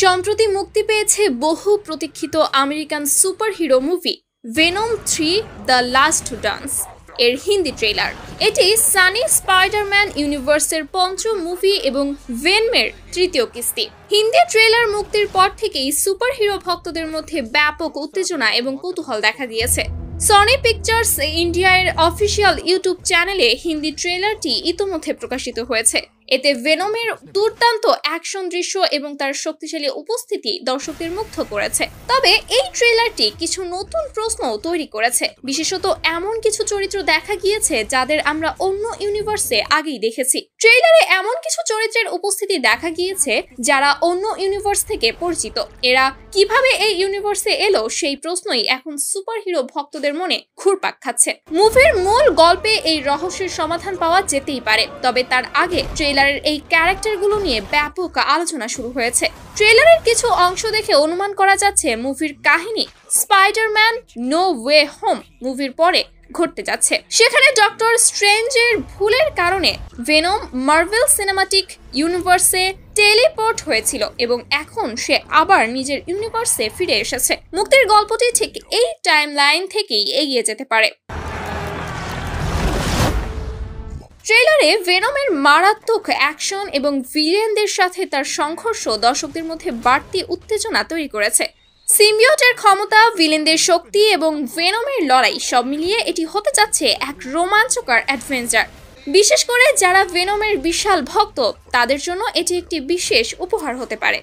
সম্প্রতি মুক্তি পেয়েছে বহু প্রতীক্ষিত American superhero movie Venom 3 the last dance এর হিন্দি ট্রেলার। এটি সানি স্পাইডারম্যান ইউনিভার্সের পঞ্চম মুভি এবং ভেনমের তৃতীয় কিস্তি। হিন্দি ট্রেলার মুক্তির পর থেকেই সুপারহিরো ভক্তদের মধ্যে ব্যাপক উত্তেজনা এবং কৌতূহল দেখা দিয়েছে। সনি পিকচার্স ইন্ডিয়া এর অফিসিয়াল ইউটিউব চ্যানেলে হিন্দি ট্রেলারটি ইতোমধ্যে প্রকাশিত হয়েছে। এতে ভেনমের দুর্দান্ত অ্যাকশন দৃশ্য এবং তার শক্তিশালী উপস্থিতি দর্শকদের মুগ্ধ করেছে। তবে এই ট্রেলারটি কিছু নতুন প্রশ্ন তৈরি করেছে। বিশেষত এমন কিছু চরিত্র দেখা গিয়েছে যাদের আমরা অন্য ইউনিভার্সে আগেই দেখেছি। ট্রেলারে এমন কিছু চরিত্রের উপস্থিতি দেখা গিয়েছে যারা অন্য ইউনিভার্স থেকে পরিচিত। এরা কিভাবে এই ইউনিভার্সে এলো সেই প্রশ্নই এখন সুপারহিরো ভক্তদের মনে ঘুরপাক খাচ্ছে। মুভির মূল গল্পে এই রহস্যের সমাধান পাওয়া যেতেই পারে, তবে তার আগে ট্রেলারের এই ক্যারেক্টারগুলো নিয়ে ব্যাপক আলোচনা শুরু হয়েছে। ট্রেলারের কিছু অংশ দেখে অনুমান করা যাচ্ছে মুভির কাহিনী স্পাইডারম্যান নো ওয়ে হোম মুভির পরে ঘটতে যাচ্ছে। সেখানে ডক্টর স্ট্রেঞ্জের ভুলের কারণে ভেনম মার্ভেল সিনেমাটিক ইউনিভার্সে টেলিপোর্ট হয়েছিল এবং এখন সে আবার নিজের ইউনিভার্সে ফিরে এসেছে। মুক্তির গল্পটি ঠিক এই টাইমলাইন থেকেই এগিয়ে যেতে পারে। ট্রেলারে ভেনমের মারাত্মক অ্যাকশন এবং ভিলেনদের সাথে তার সংঘর্ষ দর্শকদের মধ্যে বাড়তি উত্তেজনা তৈরি করেছে। সিম্বিওটের ক্ষমতা, ভিলেনদের শক্তি এবং ভেনমের লড়াই সব মিলিয়ে এটি হতে যাচ্ছে এক রোমাঞ্চকর অ্যাডভেঞ্চার। বিশেষ করে যারা ভেনমের বিশাল ভক্ত তাদের জন্য এটি একটি বিশেষ উপহার হতে পারে।